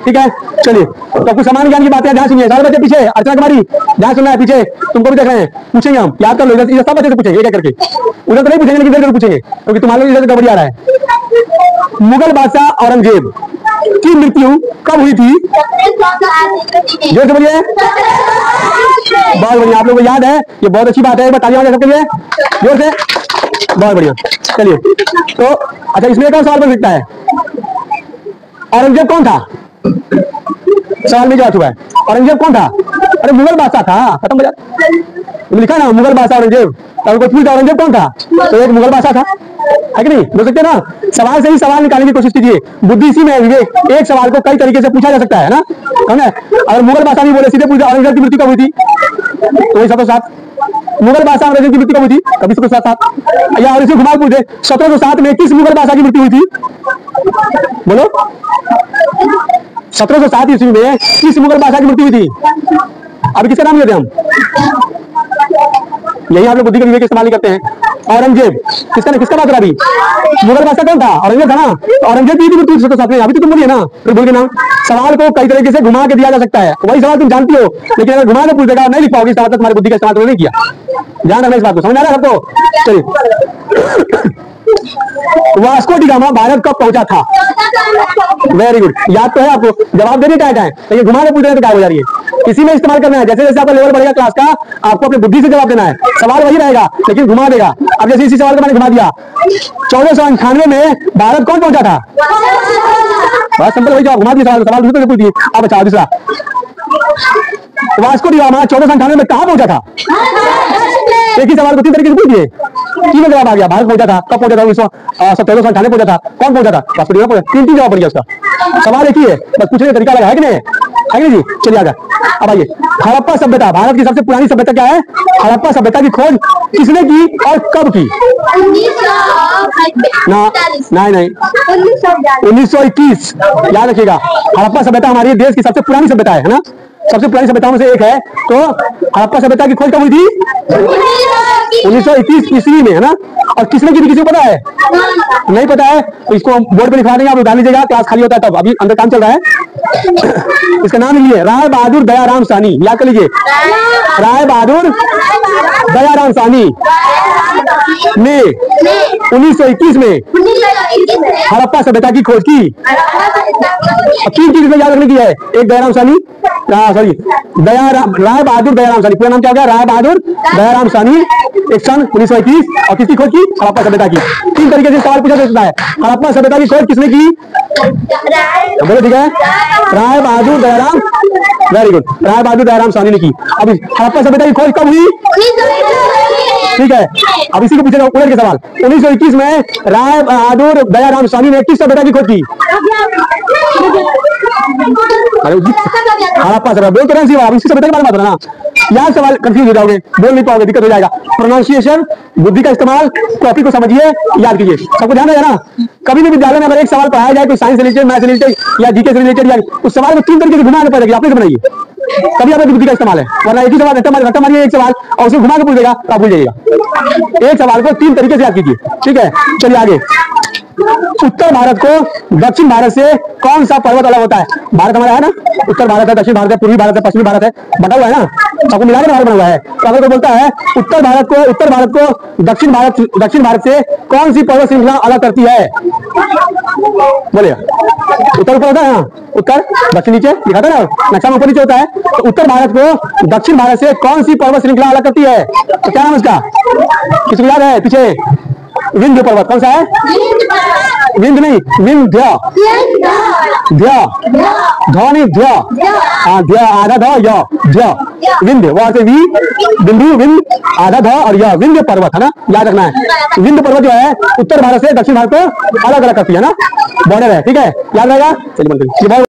ठीक है, चलिए तो कुछ सामान्य ज्ञान की बातें ध्यान सुनिए। सारे बच्चे पीछे, अर्चना कुमारी ध्यान सुनना है, पीछे तुमको भी देख रहे हैं, पूछेंगे हम, याद कर लो, इधर सब बच्चे से पूछेंगे एक करके, उधर तो नहीं पूछेंगे लेकिन इधर पूछेंगे क्योंकि तुम्हारे लोग इधर गड़बड़ी आ रहा है। मुगल बादशाह औरंगजेब की मृत्यु कब हुई थी? जोर से बोलिए। बहुत बढ़िया, आप लोगों को याद है, ये बहुत अच्छी बात है, तालियां सबके लिए जोर से, बहुत बढ़िया। चलिए तो अच्छा, इसमें कौन सवाल बन सकता है? औरंगजेब कौन था? सवाल में जवाब हुआ है, औरंगजेब कौन था? अरे मुगल बादशाह था, खत्म हो जाता, लिखा ना मुगल बादशाह औरंगजेब, तो कोई पूछता औरंगजेब कौन था, तो एक मुगल बादशाह था, है कि नहीं? बोल सकते ना, सवाल से ही सवाल निकालने की कोशिश कीजिए, बुद्धि इसी में है विवेक, एक सवाल को कई तरीके से पूछा जा सकता है ना, समझे? अगर मुगल बादशाह नहीं बोले, सीधे पूछे औरंगजेब की मृत्यु कब हुई थी, तो वही 707। मुगल बादशाह औरंगजेब की मृत्यु कब हुई थी, कभी 707, या और इसे घुमा पूछे 1707 में किस मुगल बादशाह की मृत्यु हुई थी? बोलो, 1707 ईस्वी में किस मुगल बादशाह की मृत्यु हुई थी? अभी किसका नाम लेते हम? यही आप लोग बुद्धि का विवेक इस्तेमाल नहीं करते हैं। औरंगजेब किसका बात करा? अभी मुगल बादशाह कौन था? औरंगजेब था ना, औरंगजेब की मृत्यु 1707 में, अभी तो तुम बोलिए ना, फिर बोल के ना, सवाल को कई तरीके से घुमा के दिया जा सकता है, वही सवाल तुम जानती हो, लेकिन अगर घुमा के पूछ देगा नहीं लिख पाओगे, इस तुम्हारी बुद्धि का इस्तेमाल तुमने नहीं किया। ध्यान रखना इस बात को, समझ आ रहा है सबको? चलिए, वास्को डी गामा भारत कब पहुंचा था? वेरी गुड, याद तो है आपको, जवाब देने का है, लेकिन घुमा के पूछ रहे हैं तो क्या हो जा रही है, इसी में इस्तेमाल करना है। जैसे जैसे आपका लेवल बढ़ेगा क्लास का, आपको अपनी बुद्धि से जवाब देना है, सवाल वही रहेगा लेकिन घुमा देगा। अब जैसे इसी सवाल को मैंने घुमा दिया, 1498 में भारत कौन पहुंचा था? बस सिंपल, वही जवाब, घुमा दिया, सवाल दूसरे पूछ दिए। अब अच्छा दूसरा, वास्को डी गामा 1498 में कहां पहुंचा था? एक ही सवाल को तीन तरीके से पूछ दिए, तीनों जवाब आ गया, भारत पहुंचा था, कब पहुंचा था? 1498 पहुंचा था, कौन पहुंचा था? वास्को डी गामा पहुंचा, तीन जवाब बन गया उसका, सवाल एक ही है, बस पूछने का तरीका लगा है कि नहीं है कि नहीं जी? चलिए आगे, अब आइए, हड़प्पा सभ्यता भारत की सबसे पुरानी सभ्यता क्या है? हड़प्पा सभ्यता की खोज किसने की और कब की? नहीं 1921, याद रखिएगा, हड़प्पा सभ्यता हमारे देश की सबसे पुरानी सभ्यता है ना, सबसे पुरानी सभ्यताओं में से एक है। तो हड़प्पा सभ्यता की खोज कब हुई थी? 1921 ईस्वी में, है ना। और किसने की थी, किसी को पता है? नहीं पता है तो इसको बोर्ड पे लिखवा देंगे, आप उठा लीजिएगा, क्लास खाली होता है तब, अभी अंदर काम चल रहा है। इसका नाम लिखिए, राय बहादुर दयाराम साहनी, याद कर लीजिए, राय बहादुर दयाराम साहनी ने 1921 में हड़प्पा सभ्यता की खोज की। तीन चीज में याद रखने की है, एक दयाराम साहनी, सॉरी राय बहादुर दयाराम साहनी, पूरा नाम क्या हो गया? राय बहादुर दयाराम साहनी, एक सन 1921, और किसकी खोज की? हड़प्पा सभ्यता की। तीन तरीके से सवाल पूछा जा सकता है, हड़प्पा सभ्यता की खोज किसने की? बोलो, ठीक है, राय बहादुर दयाराम, वेरी गुड, राय बहादुर दयाराम साहनी ने की। अब हड़प्पा सभ्यता की खोज कब हुई? ठीक है, अब इसी को पूछेगा उलट के सवाल, 1921 में राय बहादुर दयाराम साहनी ने किस सभ्यता की खोज की? हड़प्पा सभ्यता, बोल तो रहे हैं, इसी सभ्यता के बारे में बात करना, यहाँ सवाल कंफ्यूज हो जाओगे, बोल नहीं पाओगे, दिक्कत हो जाएगा। प्रोनाउंसिएशन, बुद्धि का इस्तेमाल, टॉपिक को समझिए, याद कीजिए, सबको ध्यान रहेगा ना। कभी भी विद्यालय में अगर एक सवाल पढ़ाया जाए, कोई साइंस से रिलेटेड, मैथ से रिलेटेड या जीके से रिलेटेड, या उस सवाल को तीन तरीके से घुमा के पड़ेगा, आपने बनाइए, तभी आपकी बुद्धि का इस्तेमाल है। वरना एक ही सवाल रट्टा मारिए एक सवाल और उसे घुमा के पूछ देगा तो आप भूल जाइएगा। एक सवाल को तीन तरीके से याद कीजिए, ठीक है। चलिए आगे, उत्तर भारत को दक्षिण भारत से कौन सा पर्वत अलग होता है? भारत हमारा है ना, उत्तर भारत है, दक्षिण भारत है, पूर्वी भारत है, पश्चिमी भारत है, बटा हुआ है ना, सबको मिला के भारत बना हुआ है। तो अगर कोई बोलता है उत्तर भारत को दक्षिण भारत से कौन सी पर्वत श्रृंखला अलग करती है? बोलिए, उत्तर ऊपर होता है, हाँ, उत्तर दक्षिण नीचे लिखा था ना, नक्शा में ऊपर नीचे होता है। तो उत्तर भारत को दक्षिण भारत से कौन सी पर्वत श्रृंखला अलग करती है? तो क्या नाम है उसका? किसको याद है? पीछे विंध्य पर्वत, कौन सा है? विंध्य नहीं, विंध्य, ध्वनि ध्य, हाँ, ध्य आधा ध, य ध्य, विंध्य, वहां से वी, बिंदु, विंध्य, आधा ध और यह विंध्य पर्वत, है ना, याद रखना है। विंध्य पर्वत जो है उत्तर भारत से दक्षिण भारत को अलग अलग करती है ना, बॉर्डर है, ठीक है, याद रहेगा। चलिए